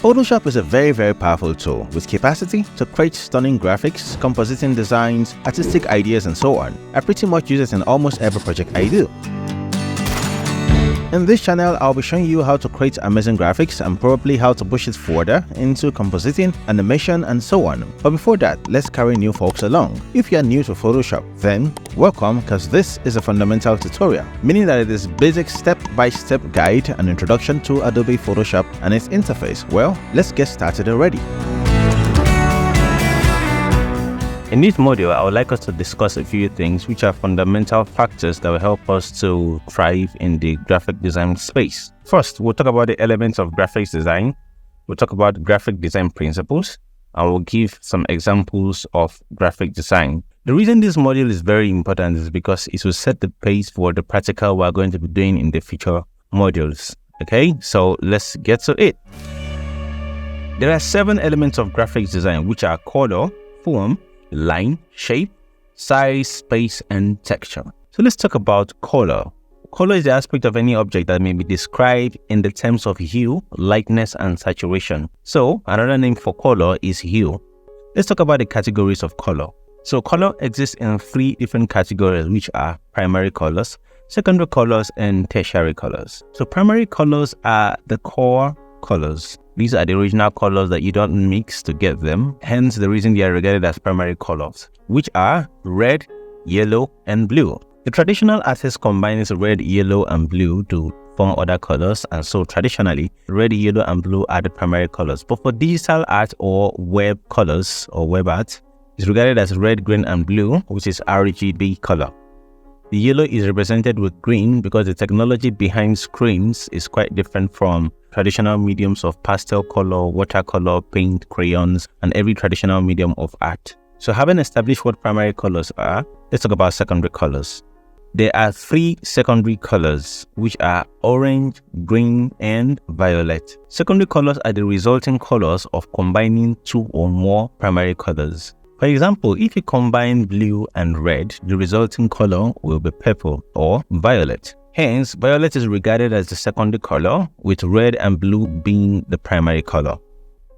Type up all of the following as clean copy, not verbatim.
Photoshop is a very powerful tool with capacity to create stunning graphics, compositing designs, artistic ideas and so on. I pretty much use it in almost every project I do. In this channel, I'll be showing you how to create amazing graphics and probably how to push it further into compositing, animation and so on. But before that, let's carry new folks along. If you are new to Photoshop, then welcome, because this is a fundamental tutorial, meaning that it is basic step-by-step guide and introduction to Adobe Photoshop and its interface. Well, let's get started already. In this module, I would like us to discuss a few things which are fundamental factors that will help us to thrive in the graphic design space. First, we'll talk about the elements of graphics design. We'll talk about graphic design principles, and we'll give some examples of graphic design. The reason this module is very important is because it will set the pace for the practical we're going to be doing in the future modules. Okay, so let's get to it. There are 7 elements of graphics design, which are color, form, line, shape, size, space, and texture. So let's talk about color. Color is the aspect of any object that may be described in the terms of hue, lightness, and saturation. So another name for color is hue. Let's talk about the categories of color. So color exists in 3 different categories, which are primary colors, secondary colors, and tertiary colors. So primary colors are the core colors. These are the original colors that you don't mix to get them, hence the reason they are regarded as primary colors, which are red, yellow, and blue. The traditional artist combines red, yellow, and blue to form other colors, and so traditionally, red, yellow, and blue are the primary colors. But for digital art or web colors or web art, it's regarded as red, green, and blue, which is RGB color. The yellow is represented with green because the technology behind screens is quite different from traditional mediums of pastel color, watercolor, paint, crayons, and every traditional medium of art. So having established what primary colors are, let's talk about secondary colors. There are 3 secondary colors, which are orange, green, and violet. Secondary colors are the resulting colors of combining 2 or more primary colors. For example, if you combine blue and red, the resulting color will be purple or violet. Hence, violet is regarded as the secondary color, with red and blue being the primary color.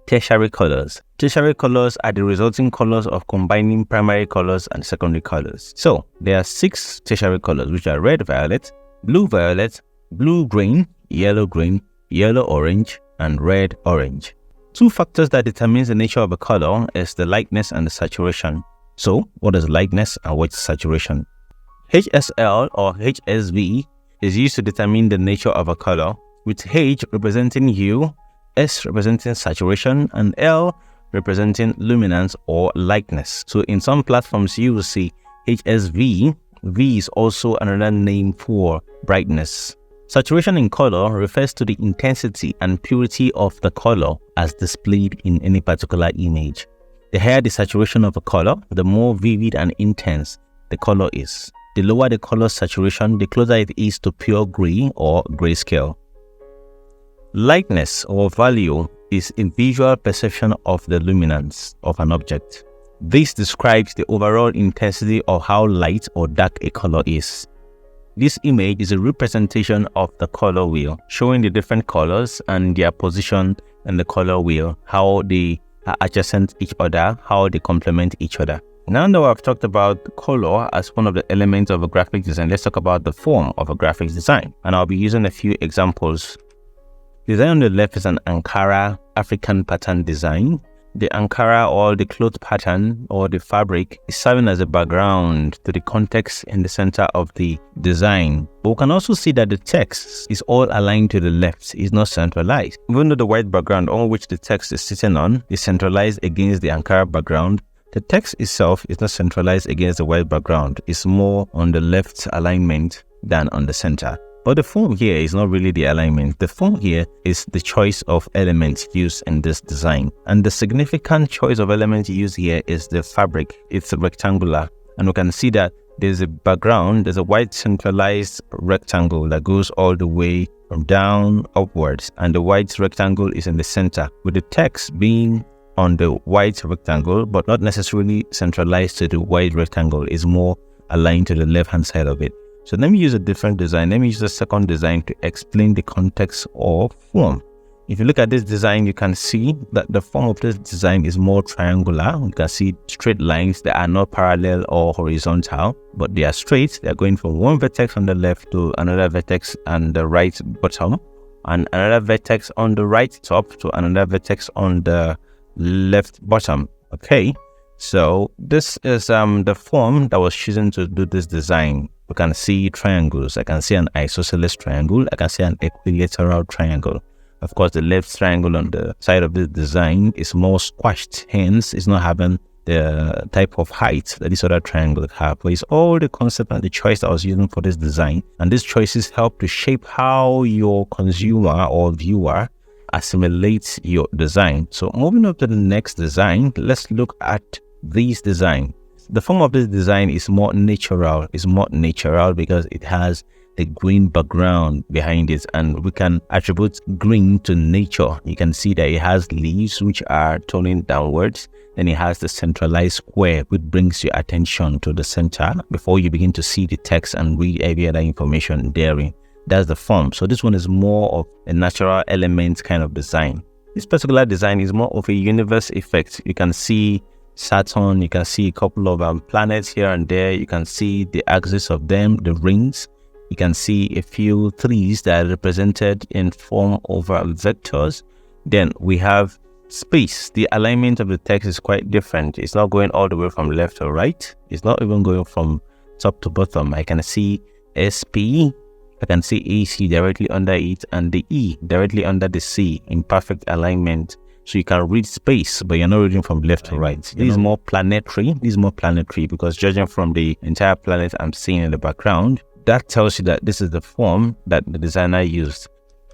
Tertiary colors. Tertiary colors are the resulting colors of combining primary colors and secondary colors. So, there are 6 tertiary colors, which are red-violet, blue-green, yellow-orange, and red-orange. 2 factors that determines the nature of a color is the lightness and the saturation. So, what is lightness and what is saturation? HSL or HSV is used to determine the nature of a color, with H representing hue, S representing saturation, and L representing luminance or lightness. So in some platforms you will see HSV. V is also another name for brightness. Saturation in color refers to the intensity and purity of the color as displayed in any particular image. The higher the saturation of a color, the more vivid and intense the color is. The lower the color saturation, the closer it is to pure gray or grayscale. Lightness or value is a visual perception of the luminance of an object. This describes the overall intensity of how light or dark a color is. This image is a representation of the color wheel, showing the different colors and their position in the color wheel, how they are adjacent each other, how they complement each other. Now that I've talked about color as one of the elements of a graphic design, let's talk about the form of a graphic design. And I'll be using a few examples. Design on the left is an Ankara African pattern design. The Ankara or the cloth pattern or the fabric is serving as a background to the context in the center of the design. But we can also see that the text is all aligned to the left, it's not centralized. Even though the white background on which the text is sitting on is centralized against the Ankara background, the text itself is not centralized against the white background. It's more on the left alignment than on the center. But the form here is not really the alignment. The form here is the choice of elements used in this design. And the significant choice of elements used here is the fabric. It's rectangular. And we can see that there's a background, there's a white centralized rectangle that goes all the way from down upwards. And the white rectangle is in the center, with the text being on the white rectangle, but not necessarily centralized to the white rectangle. It's more aligned to the left-hand side of it. So let me use a different design. Let me use a second design to explain the context of form. If you look at this design, you can see that the form of this design is more triangular. You can see straight lines that are not parallel or horizontal, but they are straight. They are going from one vertex on the left to another vertex on the right bottom, and another vertex on the right top to another vertex on the left bottom. Okay, so this is the form that was chosen to do this design. You can see triangles. I can see an isosceles triangle. I can see an equilateral triangle. Of course, the left triangle on the side of this design is more squashed, hence it's not having the type of height that this other triangle have. But it's all the concept and the choice that I was using for this design. And these choices help to shape how your consumer or viewer assimilates your design. So moving up to the next design, let's look at these design. The form of this design is more natural. It's more natural because it has the green background behind it, and we can attribute green to nature. You can see that it has leaves which are turning downwards. Then it has the centralized square which brings your attention to the center before you begin to see the text and read every other information therein. That's the form. So this one is more of a natural element kind of design. This particular design is more of a universe effect. You can see Saturn, you can see a couple of planets here and there. You can see the axis of them, the rings. You can see a few trees that are represented in form of vectors. Then we have space. The alignment of the text is quite different. It's not going all the way from left to right. It's not even going from top to bottom. I can see SP. I can see AC directly under it and the E directly under the C in perfect alignment. So you can read space, but you're not reading from left to right. This is more planetary. This is more planetary because judging from the entire planet I'm seeing in the background, that tells you that this is the form that the designer used.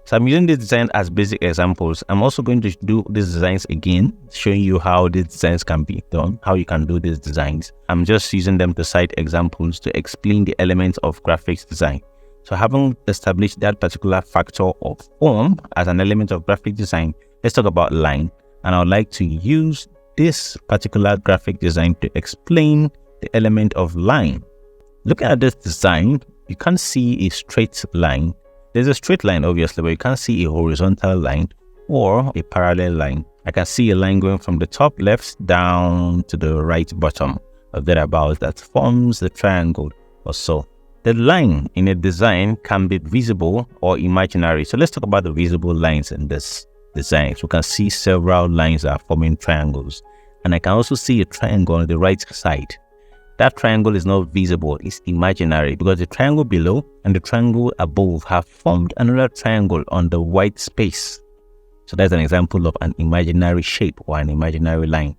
So I'm using this design as basic examples. I'm also going to do these designs again, showing you how these designs can be done, how you can do these designs. I'm just using them to cite examples to explain the elements of graphics design. So having established that particular factor of form as an element of graphic design, let's talk about line. And I would like to use this particular graphic design to explain the element of line. Looking at this design, you can't see a straight line. There's a straight line, obviously, but you can't see a horizontal line or a parallel line. I can see a line going from the top left down to the right bottom or thereabouts that forms the triangle or so. The line in a design can be visible or imaginary. So let's talk about the visible lines in this design. So we can see several lines are forming triangles. And I can also see a triangle on the right side. That triangle is not visible, it's imaginary because the triangle below and the triangle above have formed another triangle on the white space. So that's an example of an imaginary shape or an imaginary line.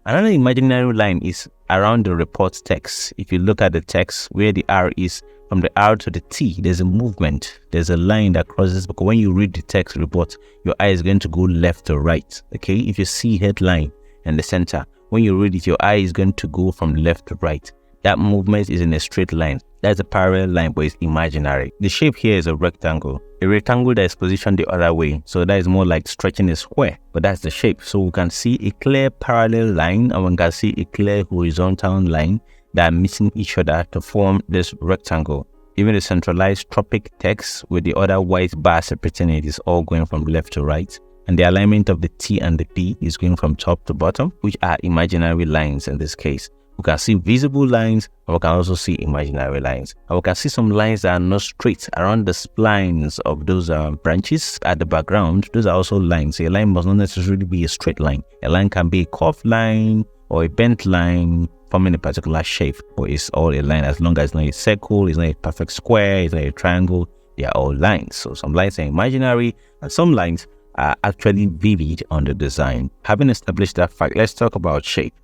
Another imaginary line is around the report text. If you look at the text where the R is, from the R to the T, there's a movement. There's a line that crosses because when you read the text report, your eye is going to go left to right. Okay, if you see headline in the center, when you read it, your eye is going to go from left to right. That movement is in a straight line. That's a parallel line, but it's imaginary. The shape here is a rectangle that is positioned the other way. So that is more like stretching a square, but that's the shape. So we can see a clear parallel line and we can see a clear horizontal line that are meeting each other to form this rectangle. Even the centralized tropic text with the other white bar separating it is all going from left to right. And the alignment of the T and the P is going from top to bottom, which are imaginary lines in this case. We can see visible lines, and we can also see imaginary lines. And we can see some lines that are not straight around the splines of those branches at the background. Those are also lines. A line must not necessarily be a straight line. A line can be a curved line or a bent line forming a particular shape, but it's all a line as long as it's not a circle, it's not a perfect square, it's not a triangle. They are all lines. So some lines are imaginary and some lines are actually vivid on the design. Having established that fact, let's talk about shape.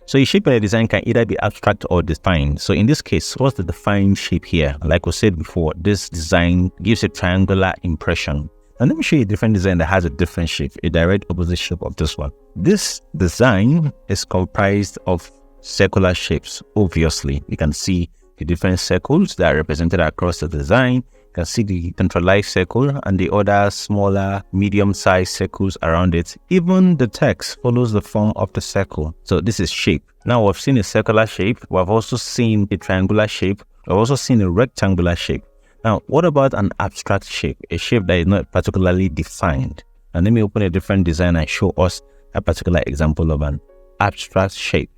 So a shape in a design can either be abstract or defined. So in this case, what's the defined shape here? Like we said before, this design gives a triangular impression. Now let me show you a different design that has a different shape, a direct opposite shape of this one. This design is comprised of circular shapes. Obviously, you can see the different circles that are represented across the design. You can see the centralized circle and the other smaller, medium-sized circles around it. Even the text follows the form of the circle. So this is shape. Now we've seen a circular shape. We've also seen a triangular shape. We've also seen a rectangular shape. Now, what about an abstract shape? A shape that is not particularly defined. And let me open a different design and show us a particular example of an abstract shape.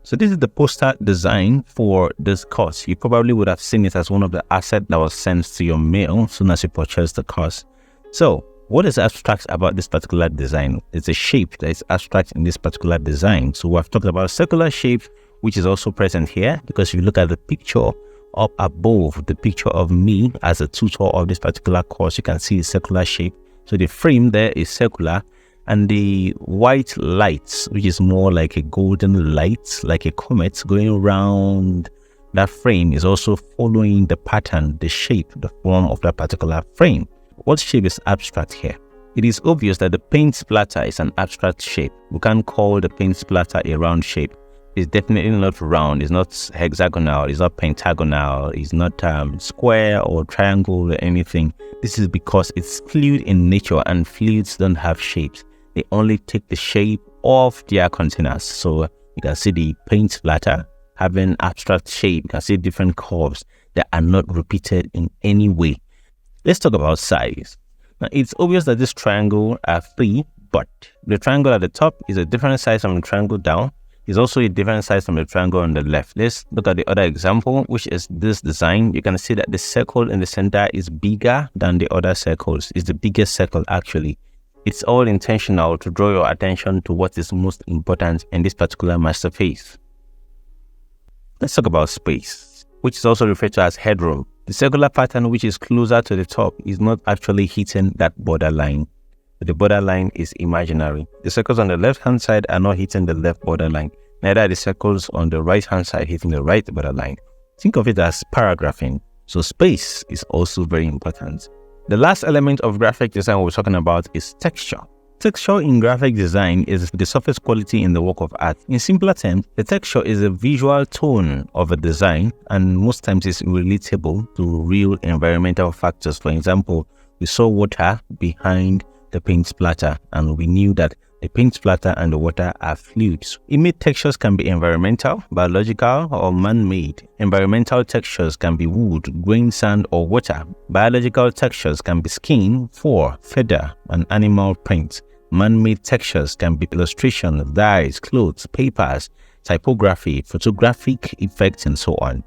So this is the poster design for this course. You probably would have seen it as one of the assets that was sent to your mail as soon as you purchased the course. So what is abstract about this particular design? It's a shape that is abstract in this particular design. So we have talked about circular shape, which is also present here, because if you look at the picture up above, the picture of me as a tutor of this particular course, you can see a circular shape. So the frame there is circular, and the white lights, which is more like a golden light, like a comet going around that frame, is also following the pattern, the shape, the form of that particular frame. What shape is abstract here? It is obvious that the paint splatter is an abstract shape. We can't call the paint splatter a round shape. It's definitely not round, it's not hexagonal, it's not pentagonal, it's not square or triangle or anything. This is because it's fluid in nature, and fluids don't have shapes. They only take the shape of their containers. So you can see the paint splatter having abstract shape. You can see different curves that are not repeated in any way. Let's talk about size. Now, it's obvious that this triangle are three, but the triangle at the top is a different size from the triangle down. It's also a different size from the triangle on the left. Let's look at the other example, which is this design. You can see that the circle in the center is bigger than the other circles. It's the biggest circle actually. It's all intentional to draw your attention to what is most important in this particular masterpiece. Let's talk about space, which is also referred to as headroom. The circular pattern, which is closer to the top, is not actually hitting that borderline. The borderline is imaginary. The circles on the left-hand side are not hitting the left borderline. Neither are the circles on the right-hand side hitting the right borderline. Think of it as paragraphing. So space is also very important. The last element of graphic design we're talking about is texture. Texture in graphic design is the surface quality in the work of art. In simpler terms, the texture is a visual tone of a design, and most times it's relatable to real environmental factors. For example, we saw water behind the paint splatter, and we knew that the paint splatter and the water are fluids. Image textures can be environmental, biological, or man-made. Environmental textures can be wood, grain, sand, or water. Biological textures can be skin, fur, feather, and animal print. Man-made textures can be illustration, dyes, clothes, papers, typography, photographic effects, and so on.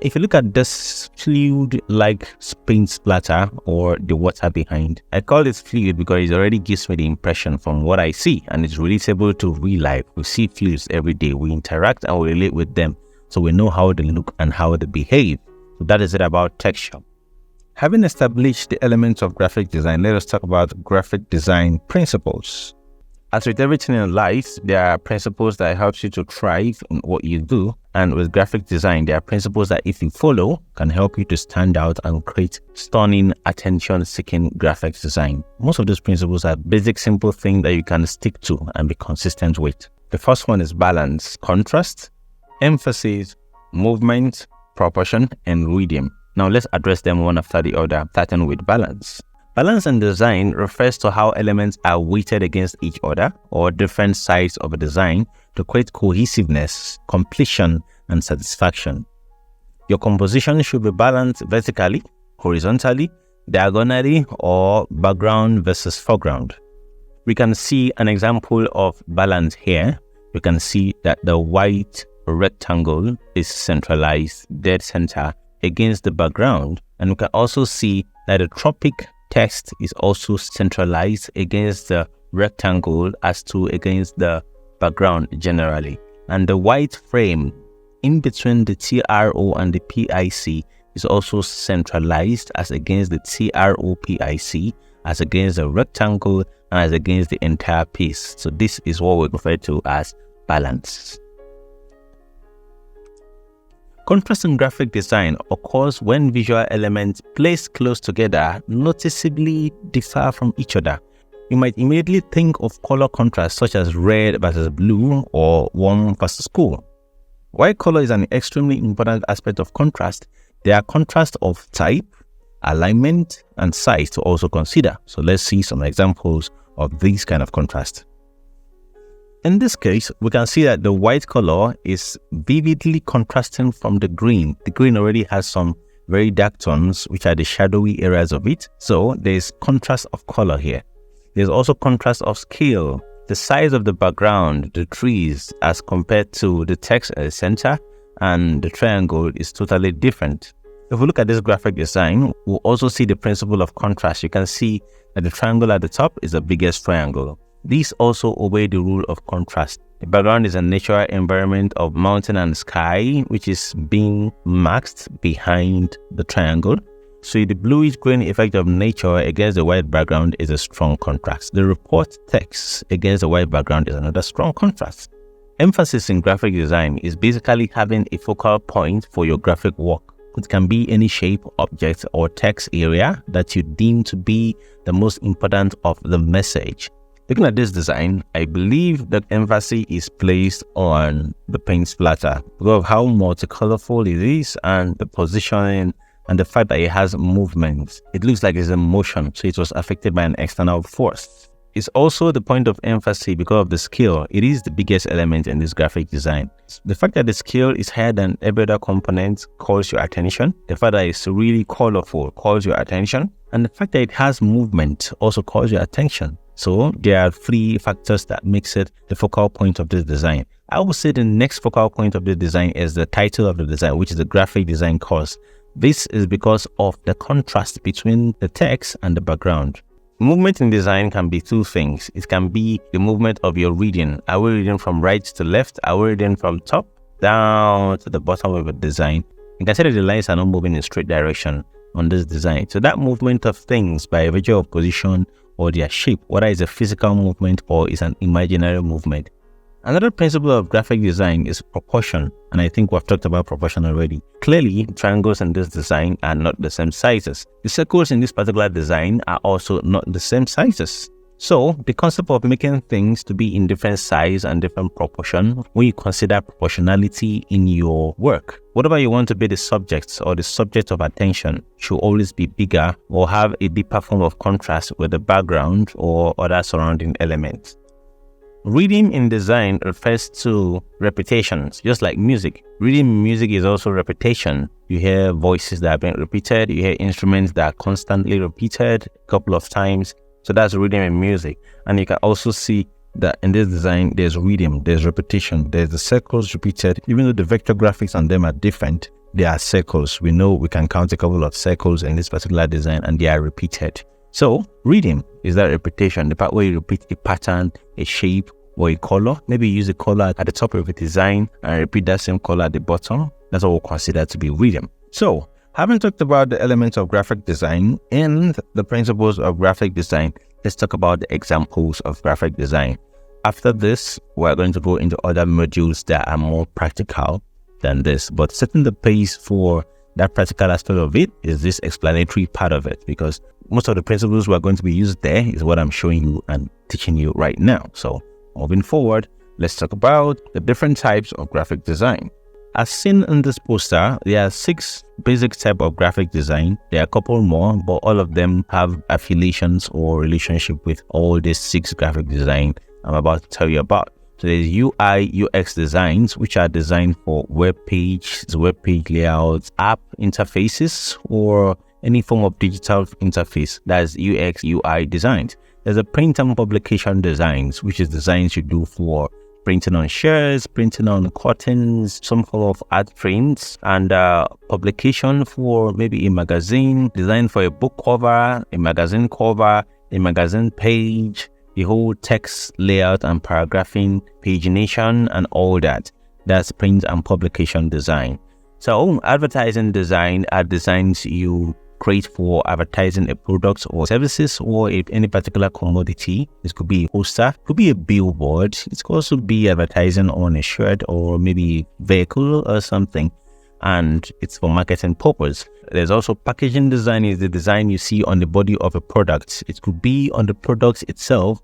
If you look at this fluid-like paint splatter or the water behind, I call it fluid because it already gives me the impression from what I see, and it's relatable to real life. We see fluids every day. We interact and we relate with them, so we know how they look and how they behave. So that is it about texture. Having established the elements of graphic design, let us talk about graphic design principles. As with everything in life, there are principles that help you to thrive in what you do. And with graphic design, there are principles that if you follow, can help you to stand out and create stunning, attention-seeking graphic design. Most of those principles are basic, simple things that you can stick to and be consistent with. The first one is balance, contrast, emphasis, movement, proportion, and rhythm. Now let's address them one after the other, starting with balance. Balance in design refers to how elements are weighted against each other or different sides of a design to create cohesiveness, completion, and satisfaction. Your composition should be balanced vertically, horizontally, diagonally, or background versus foreground. We can see an example of balance here. We can see that the white rectangle is centralized, dead center, against the background. And we can also see that the tropic text is also centralized against the rectangle as to against the background generally. And the white frame in between the TRO and the PIC is also centralized as against the TRO PIC, as against the rectangle, and as against the entire piece. So this is what we refer to as balance. Contrast in graphic design occurs when visual elements placed close together noticeably differ from each other. You might immediately think of color contrast such as red versus blue or warm versus cool. While color is an extremely important aspect of contrast, there are contrasts of type, alignment, and size to also consider. So let's see some examples of these kind of contrast. In this case, we can see that the white color is vividly contrasting from the green. The green already has some very dark tones, which are the shadowy areas of it. So there's contrast of color here. There's also contrast of scale. The size of the background, the trees, as compared to the text at the center and the triangle is totally different. If we look at this graphic design, we'll also see the principle of contrast. You can see that the triangle at the top is the biggest triangle. These also obey the rule of contrast. The background is a natural environment of mountain and sky, which is being masked behind the triangle. So the bluish-green effect of nature against the white background is a strong contrast. The report text against the white background is another strong contrast. Emphasis in graphic design is basically having a focal point for your graphic work. It can be any shape, object, or text area that you deem to be the most important of the message. Looking at this design, I believe that emphasis is placed on the paint splatter because of how multicolorful it is and the positioning and the fact that it has movement. It looks like it's in motion, so it was affected by an external force. It's also the point of emphasis because of the scale. It is the biggest element in this graphic design. The fact that the scale is higher than every other component calls your attention. The fact that it's really colorful calls your attention. And the fact that it has movement also calls your attention. So there are three factors that makes it the focal point of this design. I would say the next focal point of the design is the title of the design, which is the graphic design course. This is because of the contrast between the text and the background. Movement in design can be two things. It can be the movement of your reading. Are we reading from right to left? Are we reading from top down to the bottom of a design? You can see that the lines are not moving in straight direction on this design. So that movement of things by virtue of position or their shape, whether it's a physical movement or it's an imaginary movement. Another principle of graphic design is proportion, and I think we've talked about proportion already. Clearly, triangles in this design are not the same sizes. The circles in this particular design are also not the same sizes. So, the concept of making things to be in different size and different proportion, when you consider proportionality in your work, whatever you want to be the subject or the subject of attention should always be bigger or have a deeper form of contrast with the background or other surrounding elements. Reading in design refers to repetitions, just like music. Reading music is also repetition. You hear voices that are being repeated, you hear instruments that are constantly repeated a couple of times. So that's reading in music. And you can also see that in this design, there's rhythm, there's repetition, there's the circles repeated. Even though the vector graphics on them are different, they are circles. We know we can count a couple of circles in this particular design and they are repeated. So rhythm is that repetition, the part where you repeat a pattern, a shape, or a color. Maybe you use a color at the top of a design and repeat that same color at the bottom. That's what we'll consider to be rhythm. So, having talked about the elements of graphic design and the principles of graphic design, let's talk about the examples of graphic design. After this, we're going to go into other modules that are more practical than this, but setting the pace for that practical aspect of it is this explanatory part of it, because most of the principles we're going to be used there is what I'm showing you and teaching you right now. So moving forward, let's talk about the different types of graphic design. As seen in this poster, there are 6 basic types of graphic design. There are a couple more, but all of them have affiliations or relationship with all these 6 graphic design I'm about to tell you about. So there's UI, UX designs, which are designed for web page layouts, app interfaces, or any form of digital interface. That's UX, UI designs. There's a print and publication designs, which is designs you do for printing on shirts, printing on curtains, some form of art prints, and publication for maybe a magazine, design for a book cover, a magazine page, the whole text layout and paragraphing, pagination, and all that. That's print and publication design. So advertising design are designs you create for advertising a product or services or any particular commodity. This could be a poster, could be a billboard. It could also be advertising on a shirt or maybe vehicle or something, and it's for marketing purpose. There's also packaging design, is the design you see on the body of a product. It could be on the product itself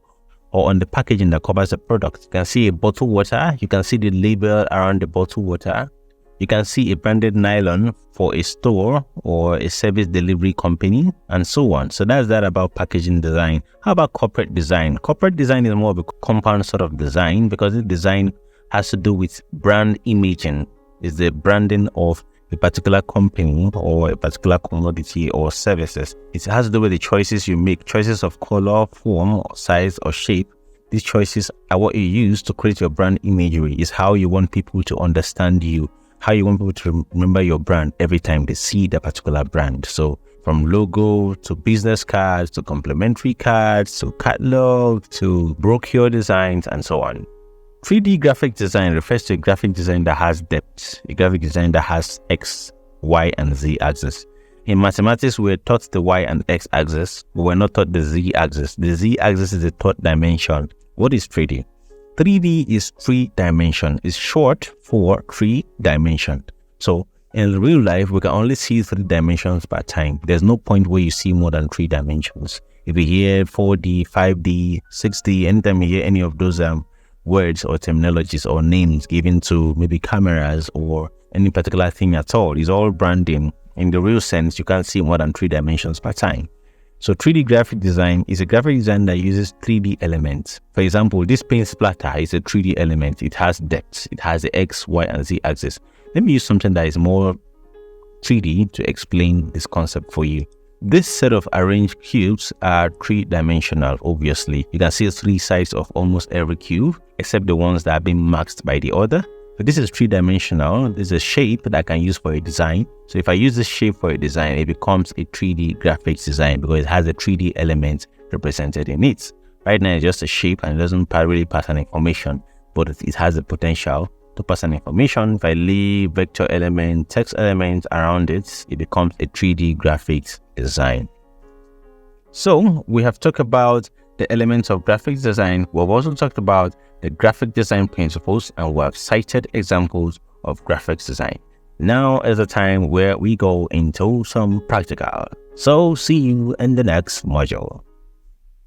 or on the packaging that covers the product. You can see a bottled water, you can see the label around the bottled water. You can see a branded nylon for a store or a service delivery company, and so on. So that's that about packaging design. How about corporate design? Corporate design is more of a compound sort of design because the design has to do with brand imaging. It's the branding of a particular company or a particular commodity or services. It has to do with the choices you make, choices of color, form, or size, or shape. These choices are what you use to create your brand imagery. It's how you want people to understand you, how you want people to remember your brand every time they see the particular brand. So from logo to business cards to complimentary cards to catalog to brochure designs and so on. 3D graphic design refers to a graphic design that has depth, a graphic design that has X, Y, and Z axis. In mathematics, we're taught the Y and X axis, but we're not taught the Z axis. The Z axis is the third dimension. What is 3D? 3D is 3 dimension. It's short for 3 dimension. So in real life, we can only see 3 dimensions per time. There's no point where you see more than 3 dimensions. If you hear 4D, 5D, 6D, anytime you hear any of those words or terminologies or names given to maybe cameras or any particular thing at all, it's all branding. In the real sense, you can't see more than 3 dimensions per time. So 3D graphic design is a graphic design that uses 3D elements. For example, this paint splatter is a 3D element. It has depth. It has the X, Y, and Z axis. Let me use something that is more 3D to explain this concept for you. This set of arranged cubes are 3-dimensional, obviously. You can see 3 sides of almost every cube, except the ones that have been masked by the other. So this is 3-dimensional. This is a shape that I can use for a design. So if I use this shape for a design, it becomes a 3D graphics design because it has a 3D element represented in it. Right now, it's just a shape and it doesn't really pass an information, but it has the potential to pass an information. If I leave vector element, text element around it, it becomes a 3D graphics design. So we have talked about the elements of graphics design. We've also talked about the graphic design principles, and we have cited examples of graphics design. Now is the time where we go into some practical. So see you in the next module.